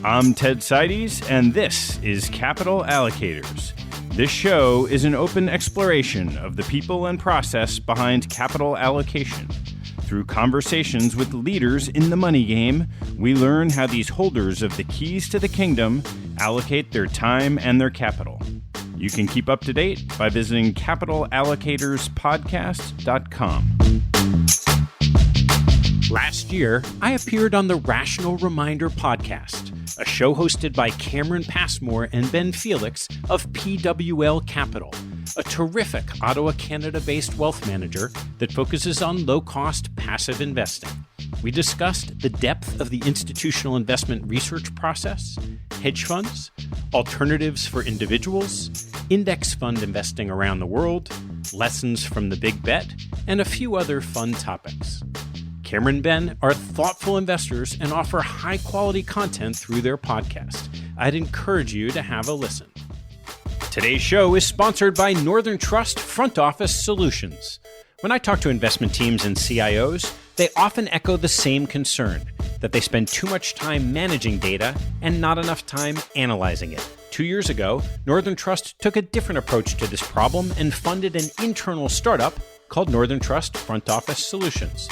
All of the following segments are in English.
I'm Ted Seides, and this is Capital Allocators. This show is an open exploration of the people and process behind capital allocation. Through conversations with leaders in the money game, we learn how these holders of the keys to the kingdom allocate their time and their capital. You can keep up to date by visiting capitalallocatospodcast.com. Last year, I appeared on the Rational Reminder podcast, a show hosted by Cameron Passmore and Ben Felix of PWL Capital, a terrific Ottawa, Canada-based wealth manager that focuses on low-cost passive investing. We discussed the depth of the institutional investment research process, hedge funds, alternatives for individuals, index fund investing around the world, lessons from the big bet, and a few other fun topics. Cameron and Ben are thoughtful investors and offer high-quality content through their podcast. I'd encourage you to have a listen. Today's show is sponsored by Northern Trust Front Office Solutions. When I talk to investment teams and CIOs, they often echo the same concern, that they spend too much time managing data and not enough time analyzing it. 2 years ago, Northern Trust took a different approach to this problem and funded an internal startup called Northern Trust Front Office Solutions.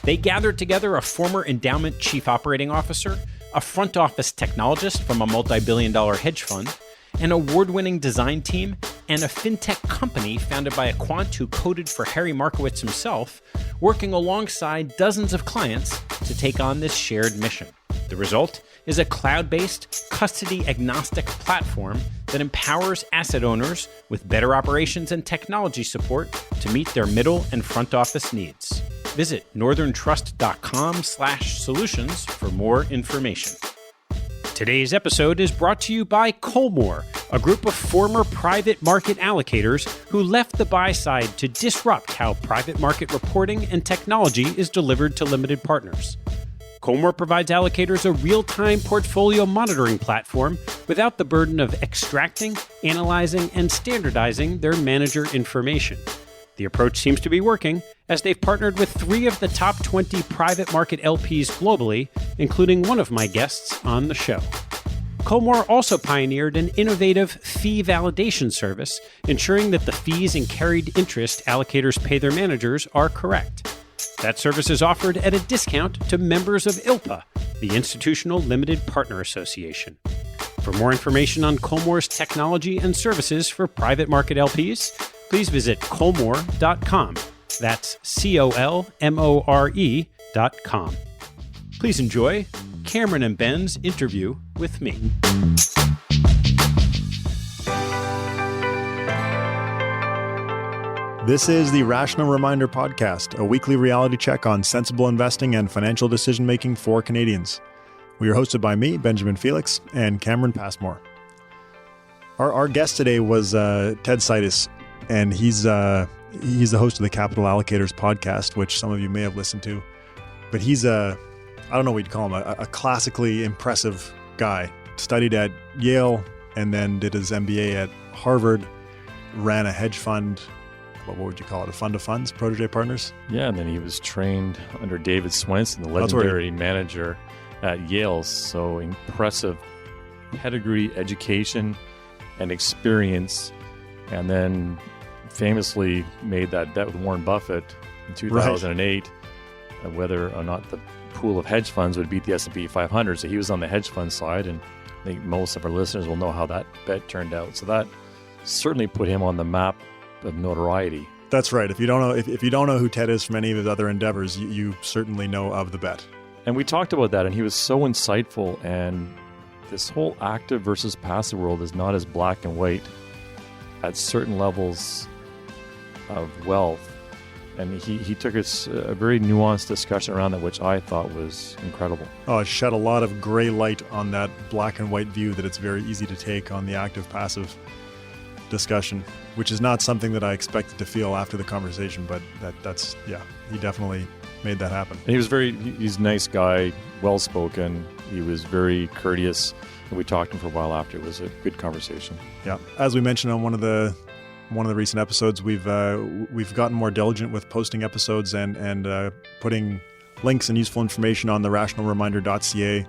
They gathered together a former endowment chief operating officer, a front office technologist from a multi-billion-dollar hedge fund, an award-winning design team, and a fintech company founded by a quant who coded for Harry Markowitz himself, working alongside dozens of clients to take on this shared mission. The result is a cloud-based, custody-agnostic platform that empowers asset owners with better operations and technology support to meet their middle and front office needs. Visit northerntrust.com/solutions for more information. Today's episode is brought to you by Colmore, a group of former private market allocators who left the buy side to disrupt how private market reporting and technology is delivered to limited partners. Colmore provides allocators a real-time portfolio monitoring platform without the burden of extracting, analyzing, and standardizing their manager information. The approach seems to be working, as they've partnered with 3 of the top 20 private market LPs globally, including one of my guests on the show. Colmore also pioneered an innovative fee validation service, ensuring that the fees and carried interest allocators pay their managers are correct. That service is offered at a discount to members of ILPA, the Institutional Limited Partner Association. For more information on Colmore's technology and services for private market LPs, please visit colmore.com. That's COLMORE.com. Please enjoy Cameron and Ben's interview with me. This is the Rational Reminder podcast, a weekly reality check on sensible investing and financial decision-making for Canadians. We are hosted by me, Benjamin Felix, and Cameron Passmore. Our guest today was Ted Seides, and he's the host of the Capital Allocators podcast, which some of you may have listened to. But he's I don't know what you'd call him, a classically impressive guy. Studied at Yale and then did his MBA at Harvard, ran a hedge fund. What would you call it? A fund of funds, Protégé Partners? Yeah, and then he was trained under David Swenson, the legendary manager at Yale. So impressive pedigree, education, and experience. And then famously made that bet with Warren Buffett in 2008, whether or not the pool of hedge funds would beat the S&P 500. So he was on the hedge fund side, and I think most of our listeners will know how that bet turned out. So that certainly put him on the map of notoriety. That's right. If you don't know, if you don't know who Ted is from any of his other endeavors, you certainly know of the bet. And we talked about that, and he was so insightful. And this whole active versus passive world is not as black and white at certain levels of wealth. And he took us a very nuanced discussion around that, which I thought was incredible. Oh, it shed a lot of gray light on that black and white view that it's very easy to take on the active passive discussion, which is not something that I expected to feel after the conversation, but that's he definitely made that happen. And he's a nice guy, well-spoken. He was very courteous, and we talked to him for a while after. It was a good conversation. Yeah. As we mentioned on one of the recent episodes, we've gotten more diligent with posting episodes and putting links and useful information on the rationalreminder.ca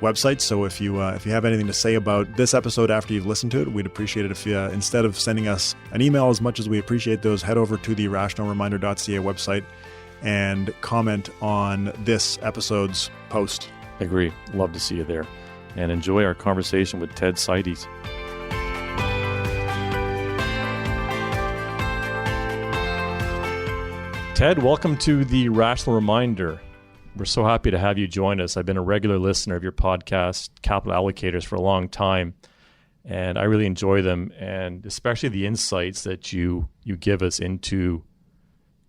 website. So if you have anything to say about this episode after you've listened to it, we'd appreciate it if you, instead of sending us an email, as much as we appreciate those, head over to the rationalreminder.ca website and comment on this episode's post. Agree. Love to see you there. And enjoy our conversation with Ted Seides. Ted, welcome to the Rational Reminder. We're so happy to have you join us. I've been a regular listener of your podcast, Capital Allocators, for a long time, and I really enjoy them, and especially the insights that you give us into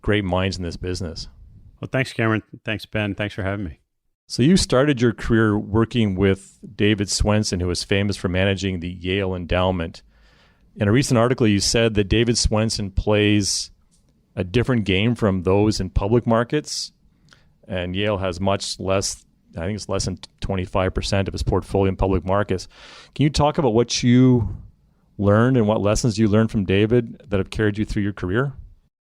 great minds in this business. Well, thanks, Cameron. Thanks, Ben. Thanks for having me. So you started your career working with David Swensen, who was famous for managing the Yale Endowment. In a recent article, you said that David Swensen plays a different game from those in public markets, and Yale has much less, I think it's less than 25% of its portfolio in public markets. Can you talk about what you learned and what lessons you learned from David that have carried you through your career?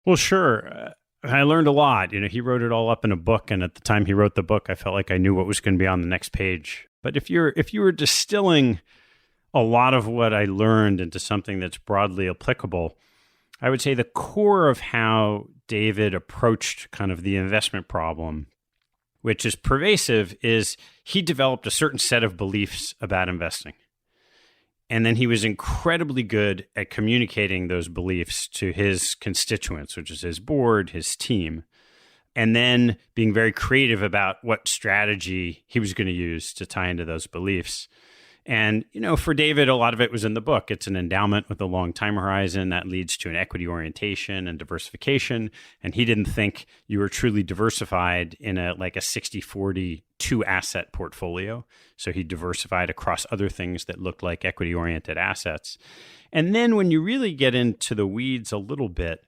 Well, sure. I learned a lot. He wrote it all up in a book, and at the time he wrote the book, I felt like I knew what was going to be on the next page. But if you were distilling a lot of what I learned into something that's broadly applicable, I would say the core of how David approached kind of the investment problem, which is pervasive, is he developed a certain set of beliefs about investing. And then he was incredibly good at communicating those beliefs to his constituents, which is his board, his team, and then being very creative about what strategy he was going to use to tie into those beliefs. And, for David, a lot of it was in the book. It's an endowment with a long time horizon that leads to an equity orientation and diversification. And he didn't think you were truly diversified in a 60-40 two-asset portfolio. So he diversified across other things that looked like equity-oriented assets. And then when you really get into the weeds a little bit,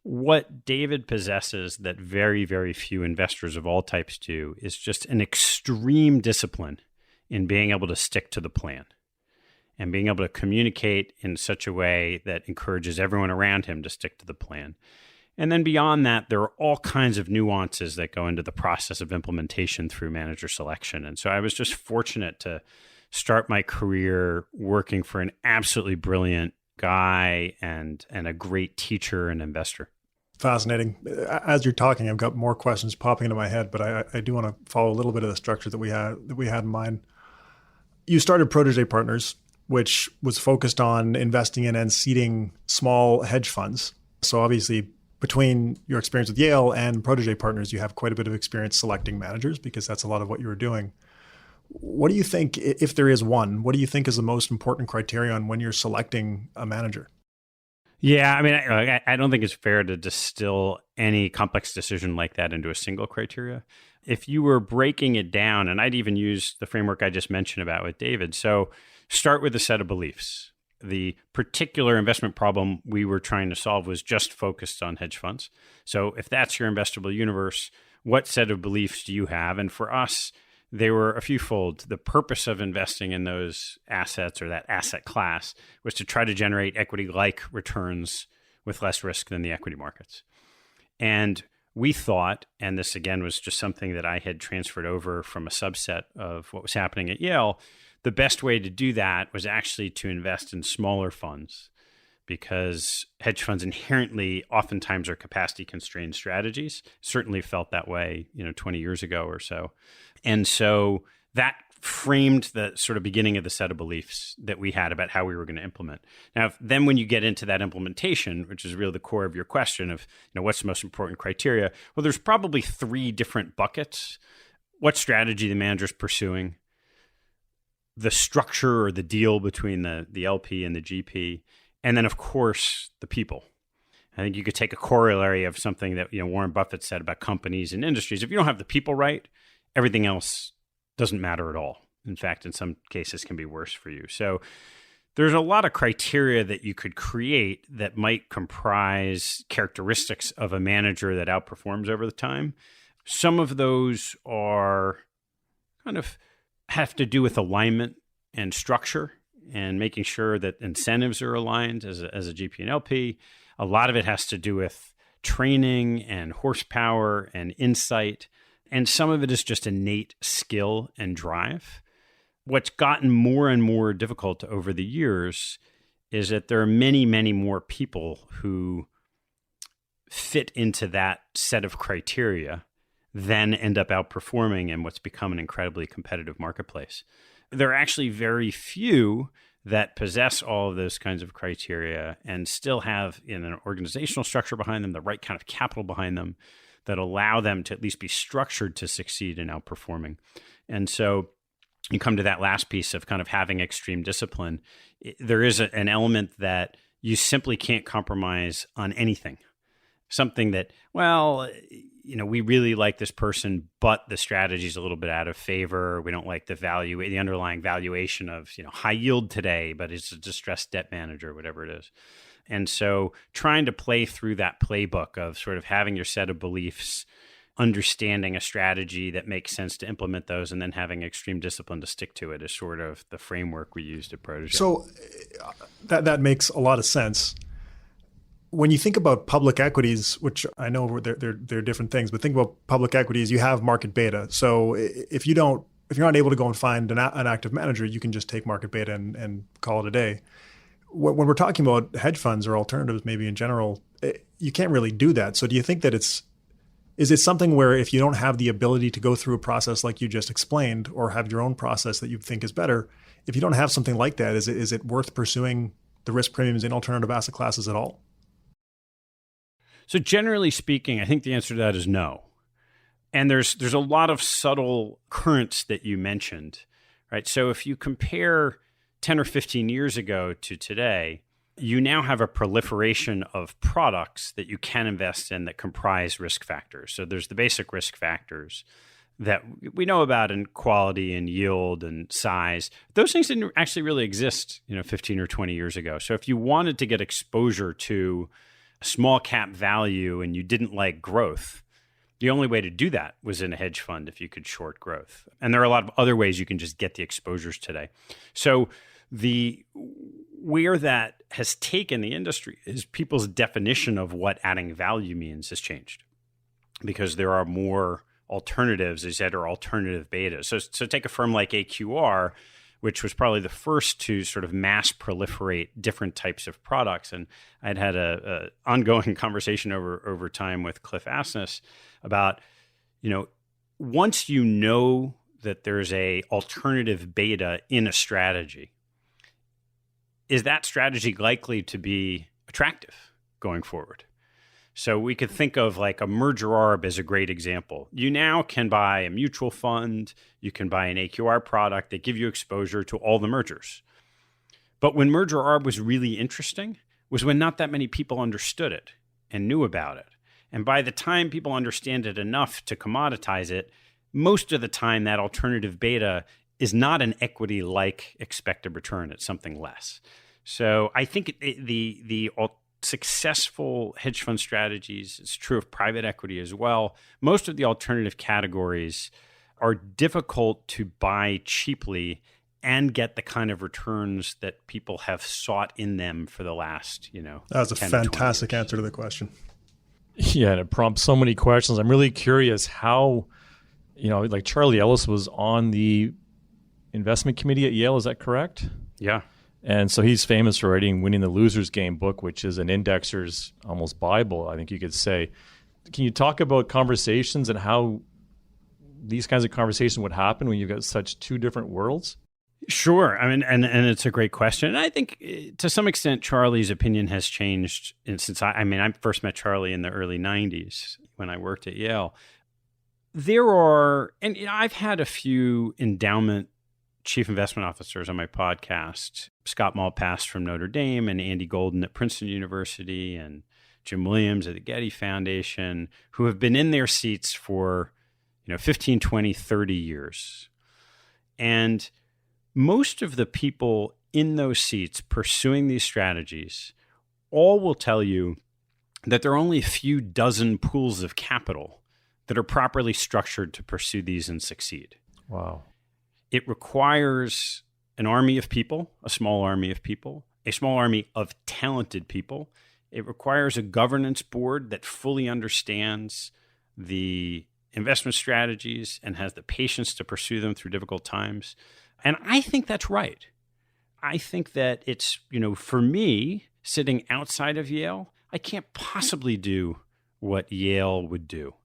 what David possesses that very, very few investors of all types do is just an extreme discipline in being able to stick to the plan and being able to communicate in such a way that encourages everyone around him to stick to the plan. And then beyond that, there are all kinds of nuances that go into the process of implementation through manager selection. And so I was just fortunate to start my career working for an absolutely brilliant guy and a great teacher and investor. Fascinating. As you're talking, I've got more questions popping into my head, but I do want to follow a little bit of the structure that we had in mind. You started Protege Partners, which was focused on investing in and seeding small hedge funds. So obviously, between your experience with Yale and Protege Partners, you have quite a bit of experience selecting managers because that's a lot of what you were doing. What do you think, if there is one, what do you think is the most important criterion when you're selecting a manager? Yeah, I don't think it's fair to distill any complex decision like that into a single criteria. If you were breaking it down, and I'd even use the framework I just mentioned about with David, so start with a set of beliefs. The particular investment problem we were trying to solve was just focused on hedge funds. So if that's your investable universe, what set of beliefs do you have? And for us, they were a fewfold. The purpose of investing in those assets or that asset class was to try to generate equity-like returns with less risk than the equity markets. And we thought, and this again was just something that I had transferred over from a subset of what was happening at Yale, the best way to do that was actually to invest in smaller funds, because hedge funds inherently oftentimes are capacity-constrained strategies. Certainly felt that way, 20 years ago or so. And so that framed the sort of beginning of the set of beliefs that we had about how we were going to implement. Now, then when you get into that implementation, which is really the core of your question of, what's the most important criteria? Well, there's probably three different buckets. What strategy the manager's pursuing, the structure or the deal between the LP and the GP, and then, of course, the people. I think you could take a corollary of something that Warren Buffett said about companies and industries. If you don't have the people right, everything else doesn't matter at all. In fact, in some cases can be worse for you. So there's a lot of criteria that you could create that might comprise characteristics of a manager that outperforms over the time. Some of those are kind of have to do with alignment and structure and making sure that incentives are aligned as a GP and LP. A lot of it has to do with training and horsepower and insight. And some of it is just innate skill and drive. what's gotten more and more difficult over the years is that there are many, many more people who fit into that set of criteria than end up outperforming in what's become an incredibly competitive marketplace. There are actually very few that possess all of those kinds of criteria and still have in an organizational structure behind them, the right kind of capital behind them that allow them to at least be structured to succeed in outperforming. And so you come to that last piece of kind of having extreme discipline. There is an element that you simply can't compromise on anything. Something that, well, we really like this person, but the strategy is a little bit out of favor. We don't like the underlying valuation of, high yield today, but it's a distressed debt manager, whatever it is. And so trying to play through that playbook of sort of having your set of beliefs, understanding a strategy that makes sense to implement those, and then having extreme discipline to stick to it is sort of the framework we used at Protégé. So that makes a lot of sense. When you think about public equities, which I know they're different things, but think about public equities, you have market beta. So if you're not able to go and find an active manager, you can just take market beta and call it a day. When we're talking about hedge funds or alternatives, maybe in general, you can't really do that. So do you think that is it something where if you don't have the ability to go through a process like you just explained, or have your own process that you think is better, if you don't have something like that, is it worth pursuing the risk premiums in alternative asset classes at all? So generally speaking, I think the answer to that is no. And there's a lot of subtle currents that you mentioned, right? So if you compare 10 or 15 years ago to today, you now have a proliferation of products that you can invest in that comprise risk factors. So there's the basic risk factors that we know about in quality and yield and size. Those things didn't actually really exist, 15 or 20 years ago. So if you wanted to get exposure to small cap value and you didn't like growth, the only way to do that was in a hedge fund if you could short growth. And there are a lot of other ways you can just get the exposures today. So where that has taken the industry is people's definition of what adding value means has changed, because there are more alternatives, as I said, or alternative betas. So take a firm like AQR, which was probably the first to sort of mass proliferate different types of products. And I'd had a ongoing conversation over time with Cliff Asness about, once you know that there's a alternative beta in a strategy, is that strategy likely to be attractive going forward? So we could think of like a merger arb as a great example. You now can buy a mutual fund, you can buy an AQR product that give you exposure to all the mergers. But when merger arb was really interesting was when not that many people understood it and knew about it. And by the time people understand it enough to commoditize it, most of the time that alternative beta is not an equity-like expected return. It's something less. So I think the successful hedge fund strategies, it's true of private equity as well, most of the alternative categories are difficult to buy cheaply and get the kind of returns that people have sought in them for the last, That was a fantastic answer to the question. Yeah, and it prompts so many questions. I'm really curious how, like Charlie Ellis was on the investment committee at Yale, is that correct? Yeah. And so he's famous for writing Winning the Loser's Game book, which is an indexer's almost Bible, I think you could say. Can you talk about conversations and how these kinds of conversations would happen when you've got such two different worlds? Sure. I mean, and it's a great question. And I think to some extent, Charlie's opinion has changed since I first met Charlie in the early 90s when I worked at Yale. I've had a few endowment chief investment officers on my podcast, Scott Malpass from Notre Dame and Andy Golden at Princeton University and Jim Williams at the Getty Foundation, who have been in their seats for 15, 20, 30 years. And most of the people in those seats pursuing these strategies all will tell you that there are only a few dozen pools of capital that are properly structured to pursue these and succeed. Wow. It requires an army of people, a small army of people, a small army of talented people. It requires a governance board that fully understands the investment strategies and has the patience to pursue them through difficult times. And I think that's right. I think that it's, for me, sitting outside of Yale, I can't possibly do what Yale would do.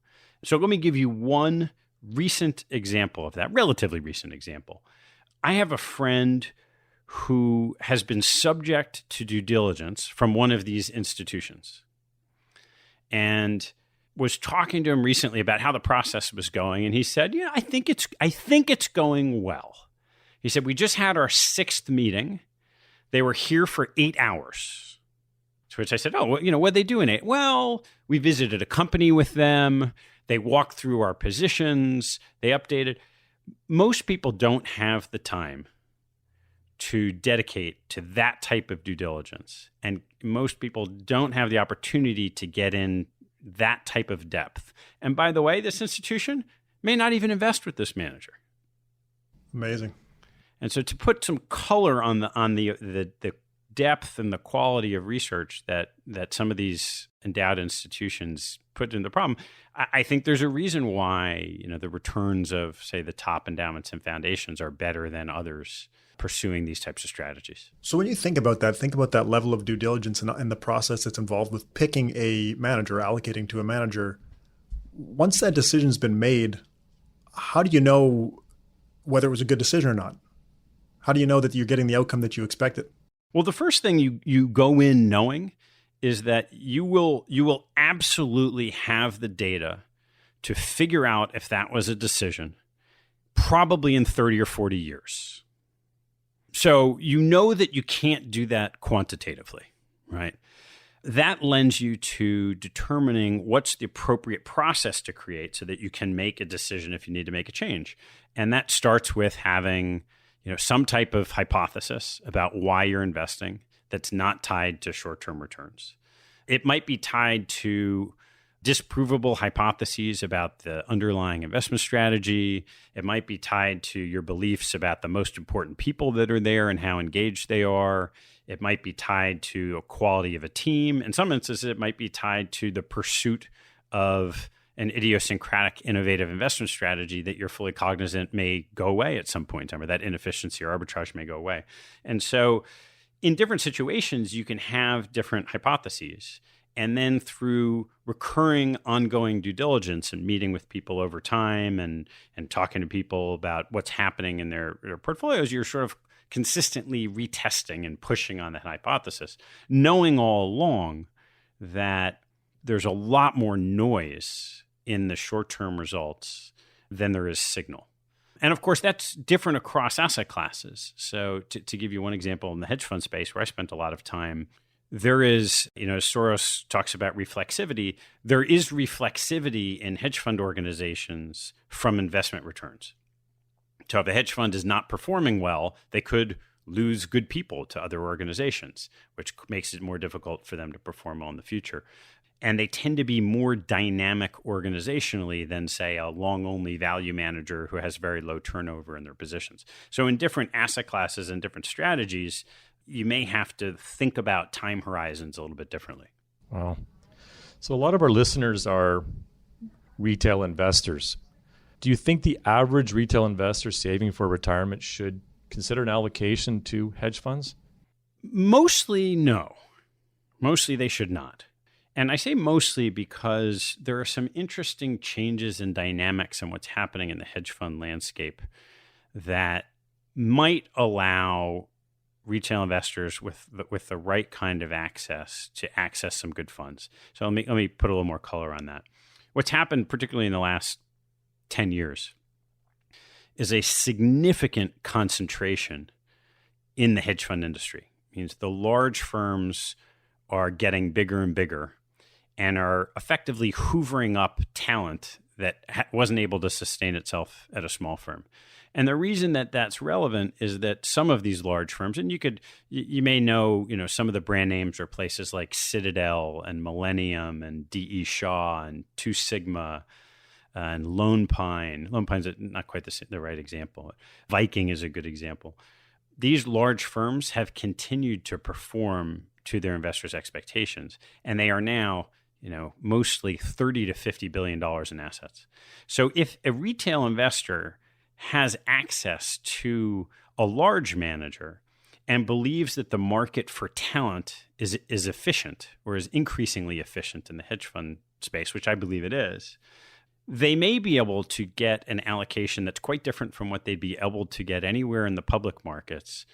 So let me give you one recent example of that, relatively recent example. I have a friend who has been subject to due diligence from one of these institutions and was talking to him recently about how the process was going. And he said, I think it's going well. He said, we just had our 6th meeting. They were here for 8 hours. To which I said, what'd they do in 8? Well, we visited a company with them. They walked through our positions. They updated. Most people don't have the time to dedicate to that type of due diligence. And most people don't have the opportunity to get in that type of depth. And by the way, this institution may not even invest with this manager. Amazing. And so to put some color on the depth and the quality of research that some of these endowed institutions put in the problem, I think there's a reason why the returns of, say, the top endowments and foundations are better than others pursuing these types of strategies. So when you think about that level of due diligence and the process that's involved with picking a manager, allocating to a manager. Once that decision's been made, how do you know whether it was a good decision or not? How do you know that you're getting the outcome that you expected? Well, the first thing you go in knowing is that you will absolutely have the data to figure out if that was a decision, probably in 30 or 40 years. So you know that you can't do that quantitatively, right? That lends you to determining what's the appropriate process to create so that you can make a decision if you need to make a change. And that starts with having some type of hypothesis about why you're investing that's not tied to short-term returns. It might be tied to disprovable hypotheses about the underlying investment strategy. It might be tied to your beliefs about the most important people that are there and how engaged they are. It might be tied to a quality of a team. In some instances, it might be tied to the pursuit of an idiosyncratic, innovative investment strategy that you're fully cognizant may go away at some point in time, or that inefficiency or arbitrage may go away. And so in different situations, you can have different hypotheses. And then through recurring ongoing due diligence and meeting with people over time and talking to people about what's happening in their portfolios, you're sort of consistently retesting and pushing on that hypothesis, knowing all along that there's a lot more noise in the short-term results than there is signal. And of course, that's different across asset classes. So to give you one example, in the hedge fund space where I spent a lot of time, there is, Soros talks about reflexivity. There is reflexivity in hedge fund organizations from investment returns. So if a hedge fund is not performing well, they could lose good people to other organizations, which makes it more difficult for them to perform well in the future. And they tend to be more dynamic organizationally than, say, a long-only value manager who has very low turnover in their positions. So in different asset classes and different strategies, you may have to think about time horizons a little bit differently. Wow. So a lot of our listeners are retail investors. Do you think the average retail investor saving for retirement should consider an allocation to hedge funds? Mostly, no. Mostly they should not. And I say mostly because there are some interesting changes in dynamics in what's happening in the hedge fund landscape that might allow retail investors with the right kind of access to access some good funds. So let me put a little more color on that. What's happened, particularly in the last 10 years, is a significant concentration in the hedge fund industry. It means the large firms are getting bigger and bigger and are effectively hoovering up talent that wasn't able to sustain itself at a small firm. And the reason that that's relevant is that some of these large firms, and you may know, some of the brand names are places like Citadel and Millennium and D.E. Shaw and Two Sigma and Lone Pine. Lone Pine's not quite the right example. Viking is a good example. These large firms have continued to perform to their investors' expectations, and they are now, mostly $30 to $50 billion in assets. So if a retail investor has access to a large manager and believes that the market for talent is efficient or is increasingly efficient in the hedge fund space, which I believe it is, they may be able to get an allocation that's quite different from what they'd be able to get anywhere in the public markets,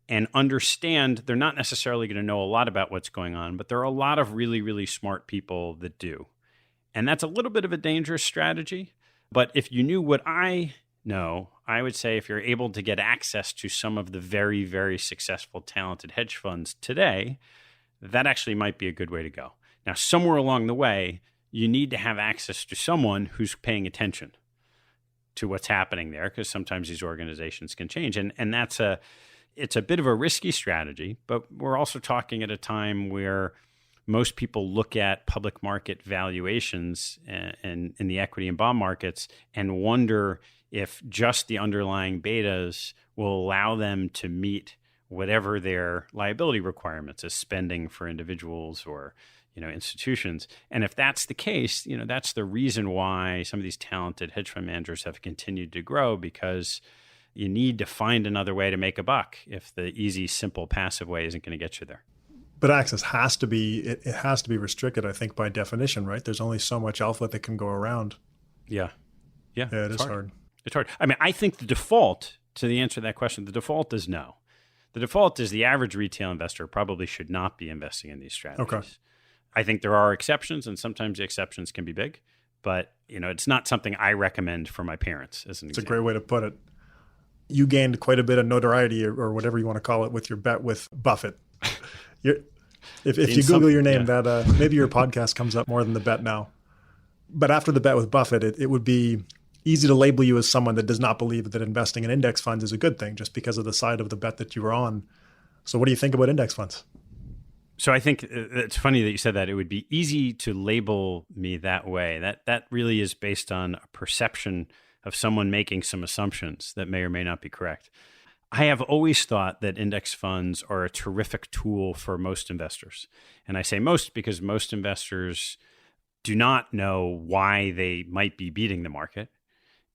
and understand they're not necessarily going to know a lot about what's going on, but there are a lot of really, really smart people that do. And that's a little bit of a dangerous strategy. But if you knew what I know, I would say if you're able to get access to some of the very, very successful, talented hedge funds today, that actually might be a good way to go. Now, somewhere along the way, you need to have access to someone who's paying attention to what's happening there, because sometimes these organizations can change. And it's a bit of a risky strategy, but we're also talking at a time where most people look at public market valuations and in the equity and bond markets and wonder if just the underlying betas will allow them to meet whatever their liability requirements is, spending for individuals or institutions. And if that's the case, that's the reason why some of these talented hedge fund managers have continued to grow, because you need to find another way to make a buck if the easy, simple, passive way isn't going to get you there. But access has to be, it has to be restricted, I think, by definition, right? There's only so much alpha that can go around. Yeah, it is hard. It's hard. I mean, I think the default, to the answer to that question, the default is no. The default is the average retail investor probably should not be investing in these strategies. Okay. I think there are exceptions, and sometimes the exceptions can be big, but it's not something I recommend for my parents as an example. It's a great way to put it. You gained quite a bit of notoriety or whatever you want to call it with your bet with Buffett. If you Google your name, that maybe your podcast comes up more than the bet now. But after the bet with Buffett, it would be easy to label you as someone that does not believe that investing in index funds is a good thing just because of the side of the bet that you were on. So what do you think about index funds? So I think it's funny that you said that. It would be easy to label me that way. That really is based on a perception of someone making some assumptions that may or may not be correct. I have always thought that index funds are a terrific tool for most investors. And I say most because most investors do not know why they might be beating the market.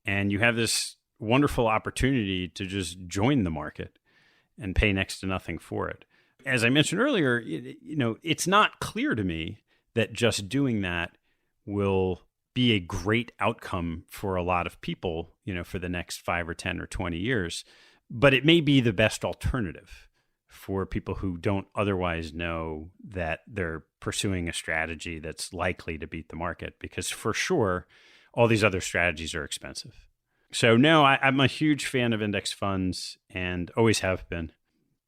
And you have this wonderful opportunity to just join the market and pay next to nothing for it. As I mentioned earlier, it's not clear to me that just doing that will be a great outcome for a lot of people, for the next 5 or 10 or 20 years. But it may be the best alternative for people who don't otherwise know that they're pursuing a strategy that's likely to beat the market, because for sure, all these other strategies are expensive. So no, I'm a huge fan of index funds and always have been.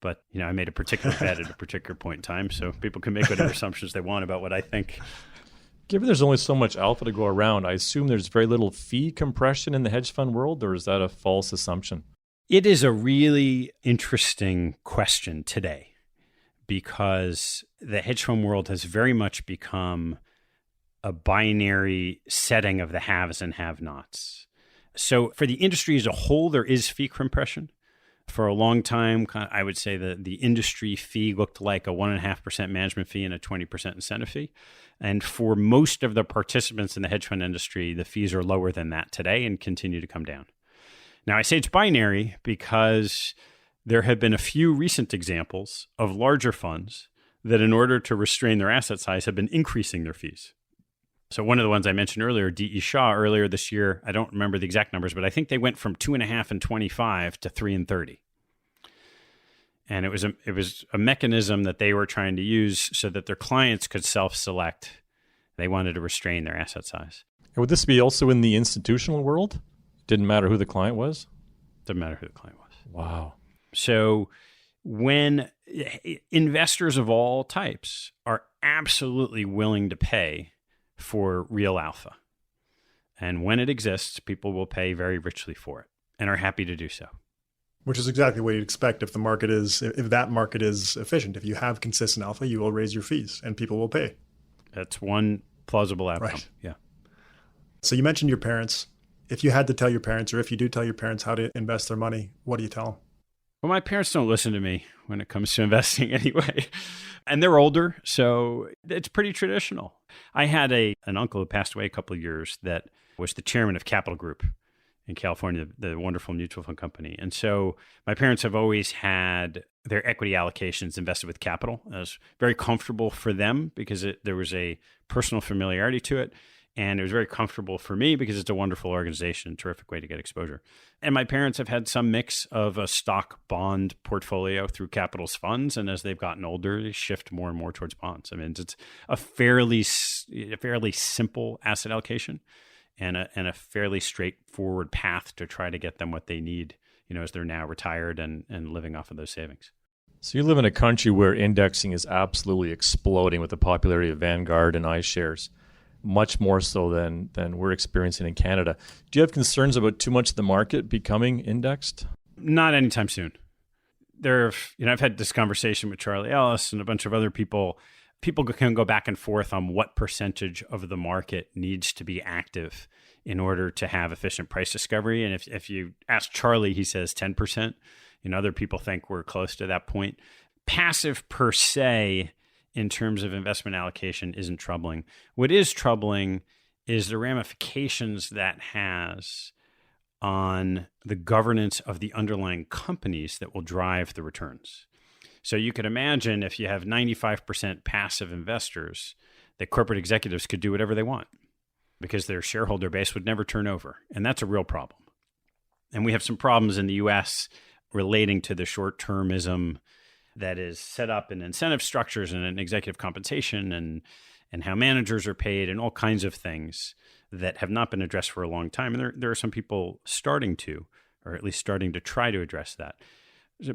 But, I made a particular bet at a particular point in time, so people can make whatever assumptions they want about what I think. Given there's only so much alpha to go around, I assume there's very little fee compression in the hedge fund world, or is that a false assumption? It is a really interesting question today, because the hedge fund world has very much become a binary setting of the haves and have-nots. So for the industry as a whole, there is fee compression. For a long time, I would say that the industry fee looked like a 1.5% management fee and a 20% incentive fee. And for most of the participants in the hedge fund industry, the fees are lower than that today and continue to come down. Now, I say it's binary because there have been a few recent examples of larger funds that, in order to restrain their asset size, have been increasing their fees. So one of the ones I mentioned earlier, D.E. Shaw, earlier this year, I don't remember the exact numbers, but I think they went from 2.5 and 25 to 3 and 30. And it was a mechanism that they were trying to use so that their clients could self-select. They wanted to restrain their asset size. And would this be also in the institutional world? Didn't matter who the client was? Didn't matter who the client was. Wow. So when investors of all types are absolutely willing to pay for real alpha, and when it exists, people will pay very richly for it and are happy to do so. Which is exactly what you'd expect if that market is efficient. If you have consistent alpha, you will raise your fees and people will pay. That's one plausible outcome. Right. Yeah. So you mentioned your parents. If you had to tell your parents, or if you do tell your parents how to invest their money, what do you tell them? Well, my parents don't listen to me when it comes to investing anyway. And they're older, so it's pretty traditional. I had an uncle who passed away a couple of years that was the chairman of Capital Group. in California, the wonderful mutual fund company. And so my parents have always had their equity allocations invested with capital. It was very comfortable for them because there was a personal familiarity to it. And it was very comfortable for me because it's a wonderful organization, terrific way to get exposure. And my parents have had some mix of a stock bond portfolio through Capital's funds. And as they've gotten older, they shift more and more towards bonds. I mean, it's a fairly simple asset allocation and a fairly straightforward path to try to get them what they need, as they're now retired and living off of those savings. So you live in a country where indexing is absolutely exploding with the popularity of Vanguard and iShares, much more so than we're experiencing in Canada. Do you have concerns about too much of the market becoming indexed? Not anytime soon. I've had this conversation with Charlie Ellis and a bunch of other people. People can go back and forth on what percentage of the market needs to be active in order to have efficient price discovery. And if you ask Charlie, he says 10%. Other people think we're close to that point. Passive per se, in terms of investment allocation, isn't troubling. What is troubling is the ramifications that has on the governance of the underlying companies that will drive the returns. So you could imagine if you have 95% passive investors, that corporate executives could do whatever they want because their shareholder base would never turn over. And that's a real problem. And we have some problems in the US relating to the short-termism that is set up in incentive structures and in executive compensation and how managers are paid and all kinds of things that have not been addressed for a long time. And there are some people starting to, or at least starting to try to address that.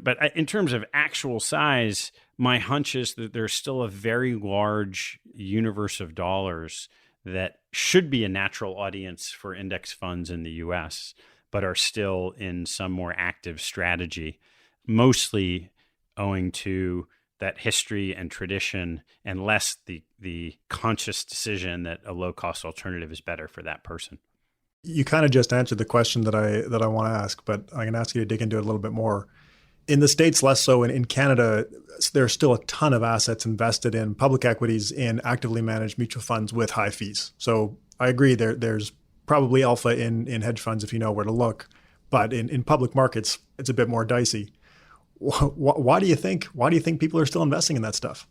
But in terms of actual size, my hunch is that there's still a very large universe of dollars that should be a natural audience for index funds in the US, but are still in some more active strategy, mostly owing to that history and tradition and less the conscious decision that a low-cost alternative is better for that person. You kind of just answered the question that I want to ask, but I'm going to ask you to dig into it a little bit more. In the States, less so. In Canada, there's still a ton of assets invested in public equities in actively managed mutual funds with high fees. So I agree there's probably alpha in hedge funds if you know where to look. But in public markets, it's a bit more dicey. Why do you think people are still investing in that stuff?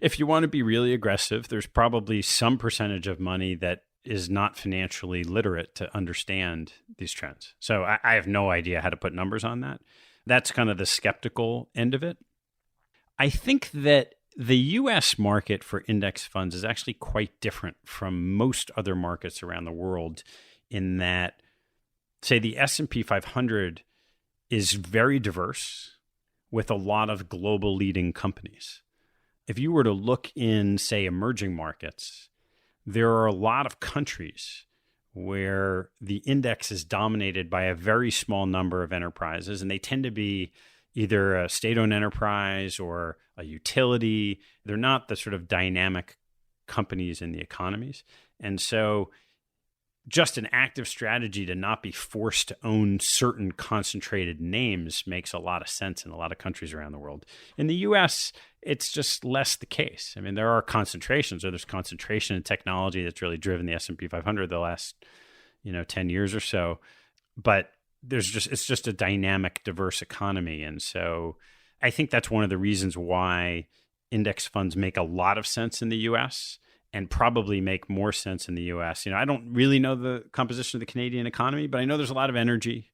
If you want to be really aggressive, there's probably some percentage of money that is not financially literate to understand these trends. So I have no idea how to put numbers on that. That's kind of the skeptical end of it. I think that the U.S. market for index funds is actually quite different from most other markets around the world in that, say, the S&P 500 is very diverse with a lot of global leading companies. If you were to look in, say, emerging markets, there are a lot of countries where the index is dominated by a very small number of enterprises, and they tend to be either a state-owned enterprise or a utility. They're not the sort of dynamic companies in the economies. And so just an active strategy to not be forced to own certain concentrated names makes a lot of sense in a lot of countries around the world. In the US, it's just less the case. I mean, there are concentrations, or there's concentration in technology that's really driven the S&P 500 the last, 10 years or so. But it's just a dynamic, diverse economy. And so I think that's one of the reasons why index funds make a lot of sense in the US and probably make more sense in the US. I don't really know the composition of the Canadian economy, but I know there's a lot of energy,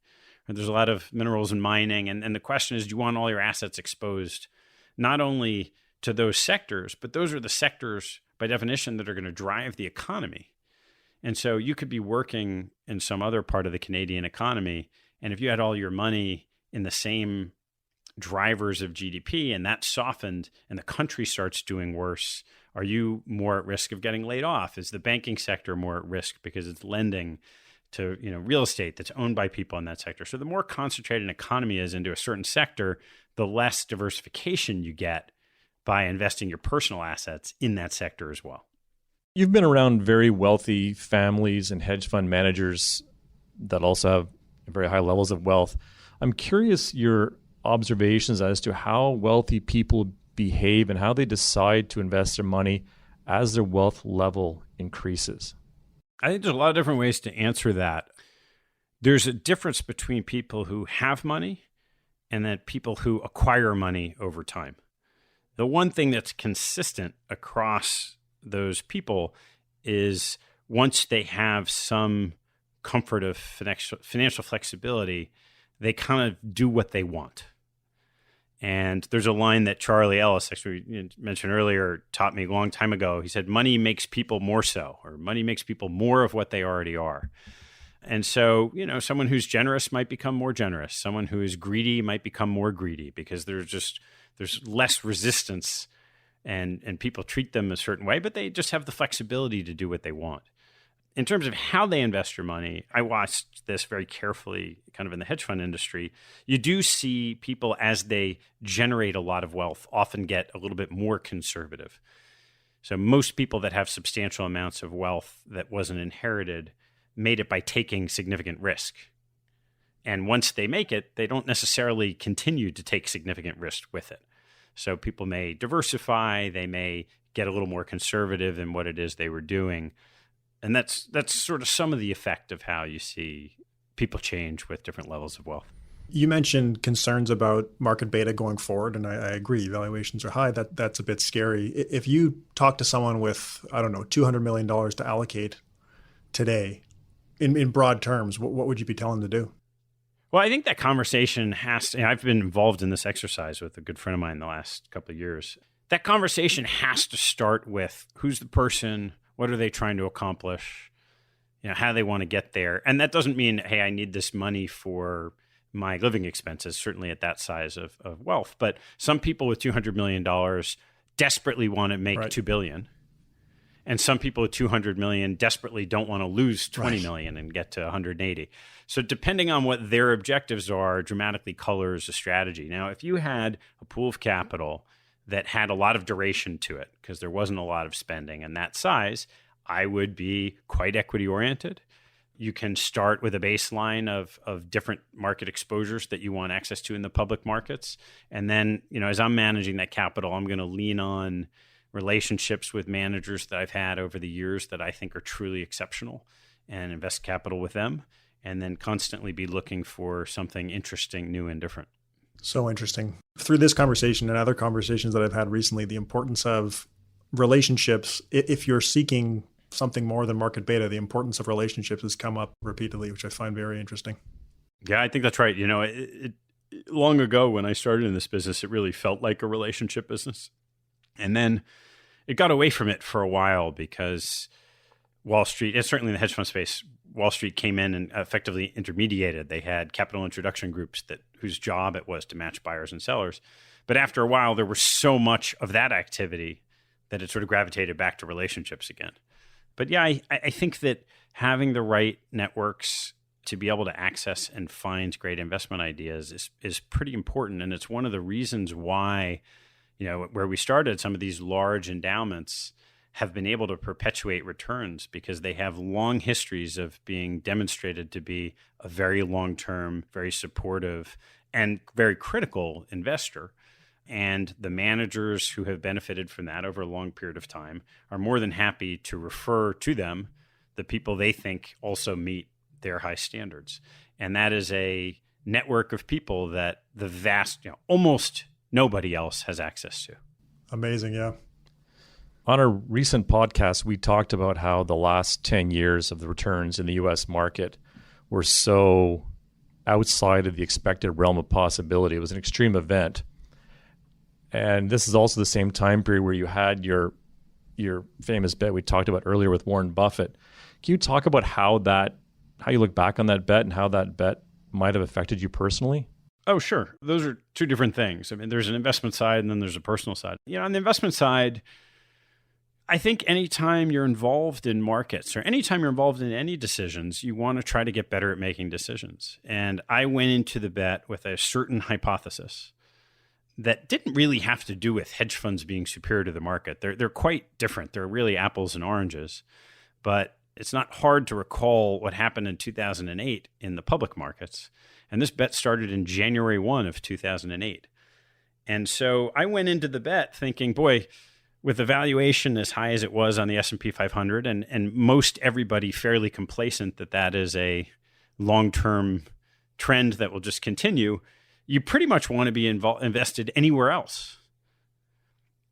and there's a lot of minerals and mining. And the question is, do you want all your assets exposed not only to those sectors, but those are the sectors by definition that are going to drive the economy. And so you could be working in some other part of the Canadian economy, and if you had all your money in the same drivers of GDP and that softened and the country starts doing worse, are you more at risk of getting laid off? Is the banking sector more at risk because it's lending to real estate that's owned by people in that sector? So the more concentrated an economy is into a certain sector, the less diversification you get by investing your personal assets in that sector as well. You've been around very wealthy families and hedge fund managers that also have very high levels of wealth. I'm curious your observations as to how wealthy people behave and how they decide to invest their money as their wealth level increases. I think there's a lot of different ways to answer that. There's a difference between people who have money and then people who acquire money over time. The one thing that's consistent across those people is once they have some comfort of financial flexibility, they kind of do what they want. And there's a line that Charlie Ellis, actually mentioned earlier, taught me a long time ago. He said, money makes people more so, or money makes people more of what they already are. And so, someone who's generous might become more generous. Someone who is greedy might become more greedy because there's less resistance and people treat them a certain way, but they just have the flexibility to do what they want. In terms of how they invest your money, I watched this very carefully kind of in the hedge fund industry. You do see people, as they generate a lot of wealth, often get a little bit more conservative. So most people that have substantial amounts of wealth that wasn't inherited made it by taking significant risk. And once they make it, they don't necessarily continue to take significant risk with it. So people may diversify, they may get a little more conservative in what it is they were doing. And that's sort of some of the effect of how you see people change with different levels of wealth. You mentioned concerns about market beta going forward, and I agree. Valuations are high. That's a bit scary. If you talk to someone with, $200 million to allocate today, in broad terms, what would you be telling them to do? Well, I think that conversation has to, I've been involved in this exercise with a good friend of mine the last couple of years. That conversation has to start with who's the person, what are they trying to accomplish, how do they want to get there? And that doesn't mean, hey, I need this money for my living expenses, certainly at that size of wealth. But some people with $200 million desperately want to make $2 billion. And some people with 200 million desperately don't want to lose 20 million and get to 180. So depending on what their objectives are, dramatically colors a strategy. Now, if you had a pool of capital that had a lot of duration to it, because there wasn't a lot of spending and that size, I would be quite equity oriented. You can start with a baseline of different market exposures that you want access to in the public markets. And then, as I'm managing that capital, I'm going to lean on relationships with managers that I've had over the years that I think are truly exceptional and invest capital with them, and then constantly be looking for something interesting, new, and different. So interesting. Through this conversation and other conversations that I've had recently, the importance of relationships, if you're seeking something more than market beta, the importance of relationships has come up repeatedly, which I find very interesting. Yeah, I think that's right. Long ago when I started in this business, it really felt like a relationship business. And then it got away from it for a while because Wall Street, and certainly in the hedge fund space, Wall Street came in and effectively intermediated. They had capital introduction groups whose job it was to match buyers and sellers. But after a while, there was so much of that activity that it sort of gravitated back to relationships again. But yeah, I think that having the right networks to be able to access and find great investment ideas is pretty important. And it's one of the reasons why where we started, some of these large endowments have been able to perpetuate returns because they have long histories of being demonstrated to be a very long-term, very supportive, and very critical investor. And the managers who have benefited from that over a long period of time are more than happy to refer to them the people they think also meet their high standards. And that is a network of people that the vast, almost nobody else has access to. Amazing, yeah. On a recent podcast, we talked about how the last 10 years of the returns in the U.S. market were so outside of the expected realm of possibility. It was an extreme event. And this is also the same time period where you had your famous bet we talked about earlier with Warren Buffett. Can you talk about how you look back on that bet and how that bet might have affected you personally? Oh, sure. Those are two different things. I mean, there's an investment side and then there's a personal side. On the investment side, I think anytime you're involved in markets or anytime you're involved in any decisions, you want to try to get better at making decisions. And I went into the bet with a certain hypothesis that didn't really have to do with hedge funds being superior to the market. They're quite different. They're really apples and oranges. But it's not hard to recall what happened in 2008 in the public markets. And this bet started in January 1 of 2008. And so I went into the bet thinking, boy, with the valuation as high as it was on the S&P 500 and most everybody fairly complacent that is a long-term trend that will just continue, you pretty much want to be invested anywhere else.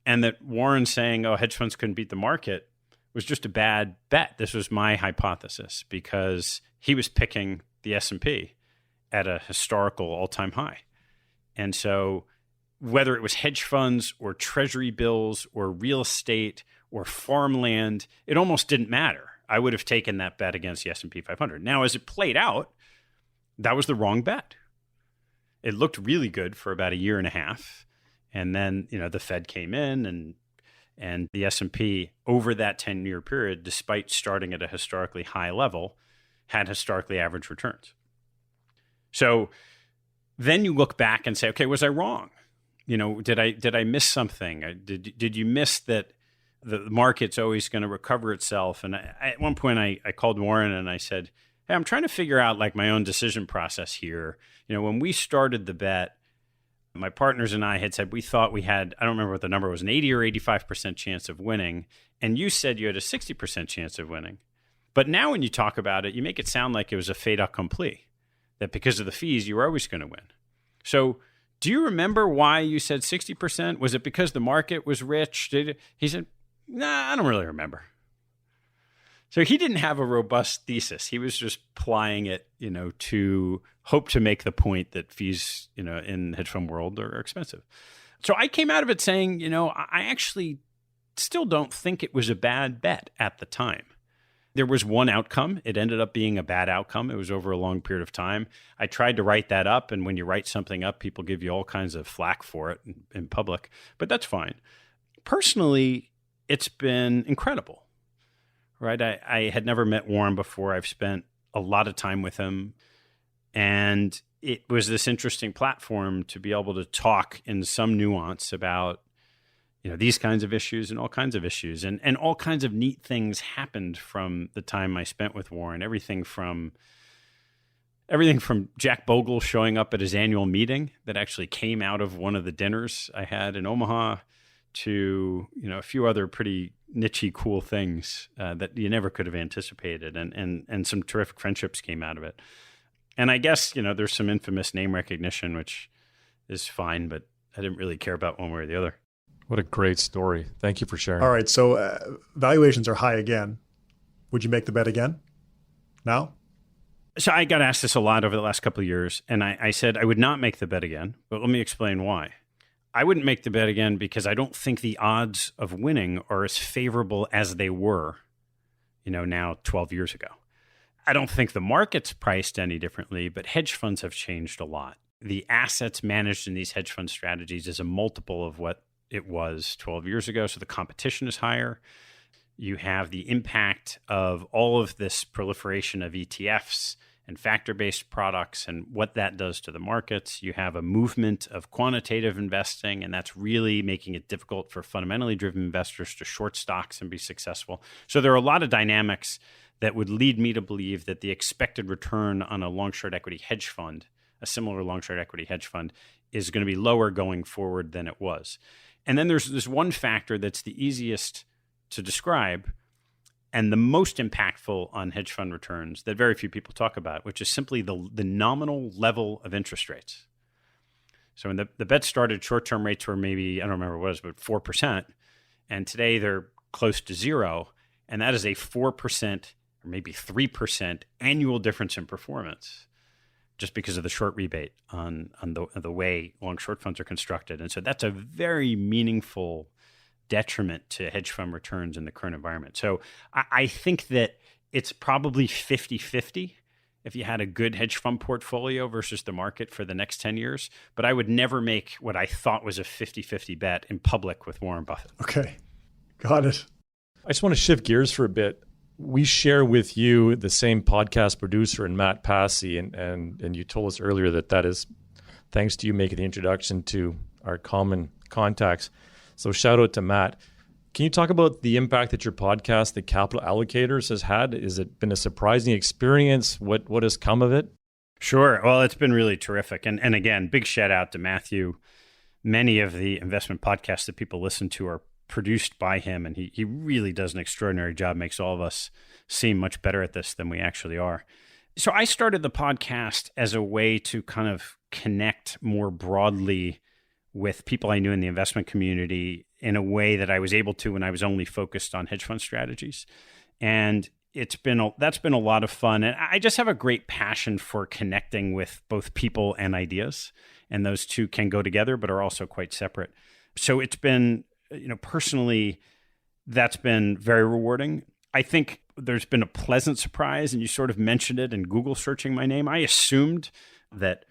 And that Warren saying, oh, hedge funds couldn't beat the market was just a bad bet. This was my hypothesis because he was picking the S&P at a historical all-time high. And so whether it was hedge funds or treasury bills or real estate or farmland, it almost didn't matter. I would have taken that bet against the S&P 500. Now, as it played out, that was the wrong bet. It looked really good for about a year and a half. And then, the Fed came in and the S&P over that 10-year period, despite starting at a historically high level, had historically average returns. So then you look back and say, okay, was I wrong? Did I miss something? Did you miss that the market's always going to recover itself? And at one point I called Warren and I said, hey, I'm trying to figure out like my own decision process here. When we started the bet, my partners and I had said we thought we had, I don't remember what the number was, an 80 or 85% chance of winning. And you said you had a 60% chance of winning. But now when you talk about it, you make it sound like it was a fait accompli, that because of the fees, you were always going to win. So do you remember why you said 60%? Was it because the market was rich? He said, nah, I don't really remember. So he didn't have a robust thesis. He was just applying it, to hope to make the point that fees, in the hedge fund world are expensive. So I came out of it saying, I actually still don't think it was a bad bet at the time. There was one outcome. It ended up being a bad outcome. It was over a long period of time. I tried to write that up. And when you write something up, people give you all kinds of flack for it in public. But that's fine. Personally, it's been incredible. Right? I had never met Warren before. I've spent a lot of time with him. And it was this interesting platform to be able to talk in some nuance about, these kinds of issues and all kinds of issues. And all kinds of neat things happened from the time I spent with Warren. Everything from Jack Bogle showing up at his annual meeting that actually came out of one of the dinners I had in Omaha to, a few other pretty niche-y, cool things that you never could have anticipated. And some terrific friendships came out of it. And I guess, there's some infamous name recognition, which is fine, but I didn't really care about one way or the other. What a great story. Thank you for sharing. All right. So valuations are high again. Would you make the bet again now? So I got asked this a lot over the last couple of years, and I said I would not make the bet again, but let me explain why. I wouldn't make the bet again because I don't think the odds of winning are as favorable as they were, now 12 years ago. I don't think the market's priced any differently, but hedge funds have changed a lot. The assets managed in these hedge fund strategies is a multiple of what it was 12 years ago. So the competition is higher. You have the impact of all of this proliferation of ETFs and factor-based products and what that does to the markets. You have a movement of quantitative investing, and that's really making it difficult for fundamentally driven investors to short stocks and be successful. So there are a lot of dynamics that would lead me to believe that the expected return on a long-short equity hedge fund, a similar long-short equity hedge fund, is going to be lower going forward than it was. And then there's this one factor that's the easiest to describe and the most impactful on hedge fund returns that very few people talk about, which is simply the nominal level of interest rates. So when the bet started, short-term rates were maybe, I don't remember what it was, but 4%. And today they're close to zero. And that is a 4% or maybe 3% annual difference in performance, just because of the short rebate on the way long short funds are constructed. And so that's a very meaningful detriment to hedge fund returns in the current environment. So I think that it's probably 50-50 if you had a good hedge fund portfolio versus the market for the next 10 years. But I would never make what I thought was a 50-50 bet in public with Warren Buffett. Okay, got it. I just want to shift gears for a bit. We share with you the same podcast producer and Matt Passy, and you told us earlier that is thanks to you making the introduction to our common contacts. So shout out to Matt. Can you talk about the impact that your podcast, The Capital Allocators, has had? Has it been a surprising experience? What has come of it? Sure. Well, it's been really terrific. And again, big shout out to Matthew. Many of the investment podcasts that people listen to are produced by him, and he really does an extraordinary job, makes all of us seem much better at this than we actually are. So I started the podcast as a way to kind of connect more broadly with people I knew in the investment community in a way that I was able to when I was only focused on hedge fund strategies. And that's been a lot of fun. And I just have a great passion for connecting with both people and ideas. And those two can go together, but are also quite separate. So it's been, personally, that's been very rewarding. I think there's been a pleasant surprise, and you sort of mentioned it in Google searching my name. I assumed that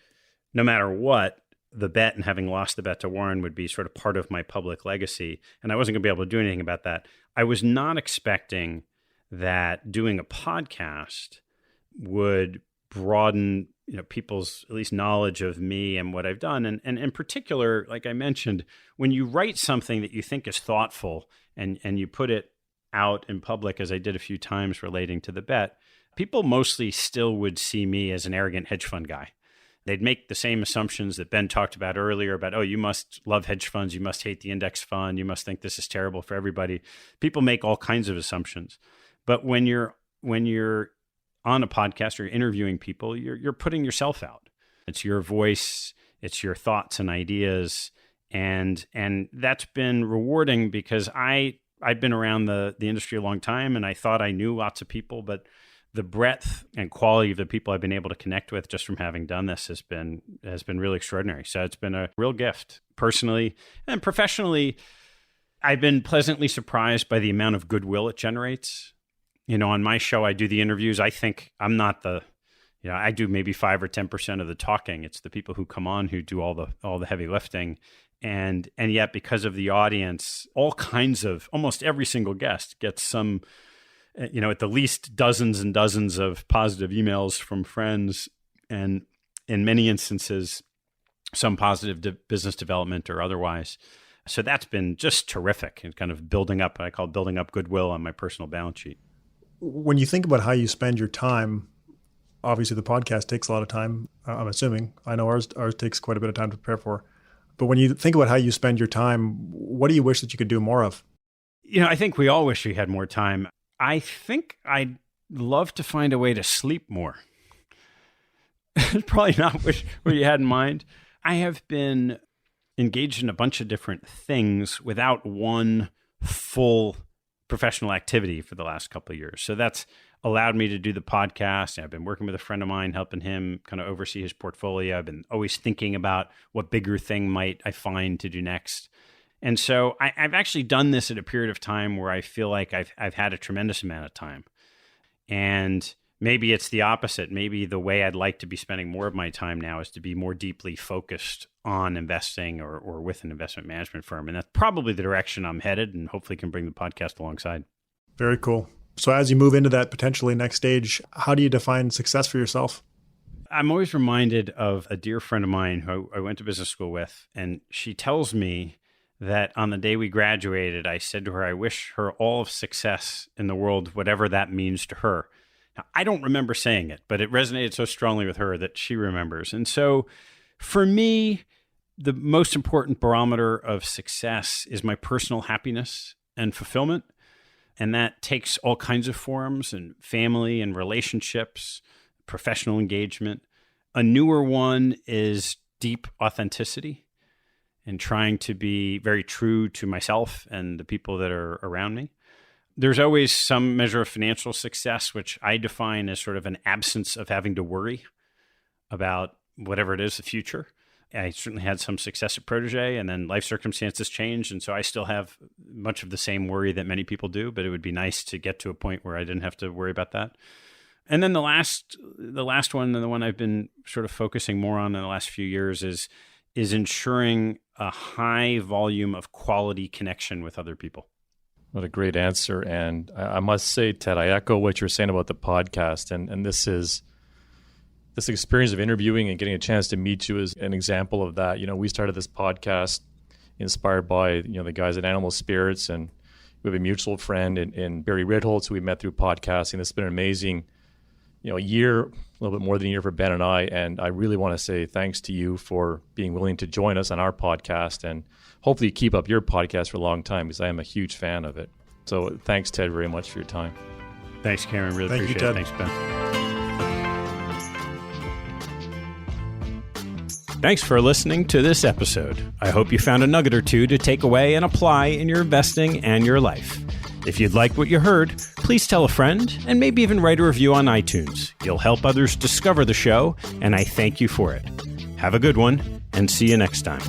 no matter what, the bet and having lost the bet to Warren would be sort of part of my public legacy, and I wasn't going to be able to do anything about that. I was not expecting that doing a podcast would broaden people's at least knowledge of me and what I've done. And in particular, like I mentioned, when you write something that you think is thoughtful and you put it out in public, as I did a few times relating to the bet, people mostly still would see me as an arrogant hedge fund guy. They'd make the same assumptions that Ben talked about earlier about, oh, you must love hedge funds, you must hate the index fund, you must think this is terrible for everybody. People make all kinds of assumptions. But when you're on a podcast or interviewing people, you're putting yourself out. It's your voice, it's your thoughts and ideas, and that's been rewarding because I've been around the industry a long time, and I thought I knew lots of people, but the breadth and quality of the people I've been able to connect with just from having done this has been really extraordinary. So it's been a real gift personally and professionally. I've been pleasantly surprised by the amount of goodwill it generates. On my show, I do the interviews. I think I'm not I do maybe 5 or 10% of the talking. It's the people who come on who do all the heavy lifting. And yet, because of the audience, almost every single guest gets some, at the least dozens and dozens of positive emails from friends, and in many instances, some positive business development or otherwise. So that's been just terrific and kind of building up goodwill on my personal balance sheet. When you think about how you spend your time, obviously the podcast takes a lot of time, I'm assuming. I know ours takes quite a bit of time to prepare for. But when you think about how you spend your time, what do you wish that you could do more of? I think we all wish we had more time. I think I'd love to find a way to sleep more. Probably not what you had in mind. I have been engaged in a bunch of different things without one full professional activity for the last couple of years. So that's allowed me to do the podcast. I've been working with a friend of mine, helping him kind of oversee his portfolio. I've been always thinking about what bigger thing might I find to do next. And so I've actually done this at a period of time where I feel like I've had a tremendous amount of time. And maybe it's the opposite. Maybe the way I'd like to be spending more of my time now is to be more deeply focused on investing or with an investment management firm. And that's probably the direction I'm headed, and hopefully can bring the podcast alongside. Very cool. So as you move into that potentially next stage, how do you define success for yourself? I'm always reminded of a dear friend of mine who I went to business school with, and she tells me that on the day we graduated, I said to her, I wish her all of success in the world, whatever that means to her. Now, I don't remember saying it, but it resonated so strongly with her that she remembers. And so for me, the most important barometer of success is my personal happiness and fulfillment. And that takes all kinds of forms, and family and relationships, professional engagement. A newer one is deep authenticity and trying to be very true to myself and the people that are around me. There's always some measure of financial success, which I define as sort of an absence of having to worry about whatever it is, the future. I certainly had some success at Protege, and then life circumstances changed. And so I still have much of the same worry that many people do, but it would be nice to get to a point where I didn't have to worry about that. And then the last one, and the one I've been sort of focusing more on in the last few years is ensuring a high volume of quality connection with other people. What a great answer. And I must say, Ted, I echo what you're saying about the podcast. And this experience of interviewing and getting a chance to meet you is an example of that. We started this podcast inspired by, the guys at Animal Spirits, and we have a mutual friend in Barry Ritholtz who we met through podcasting. It's been an amazing, year, a little bit more than a year for Ben and I. And I really want to say thanks to you for being willing to join us on our podcast, and hopefully keep up your podcast for a long time, because I am a huge fan of it. So thanks, Ted, very much for your time. Thanks, Cameron. Really appreciate it. Thanks, Ben. Thanks for listening to this episode. I hope you found a nugget or two to take away and apply in your investing and your life. If you'd like what you heard, please tell a friend and maybe even write a review on iTunes. You'll help others discover the show, and I thank you for it. Have a good one, and see you next time.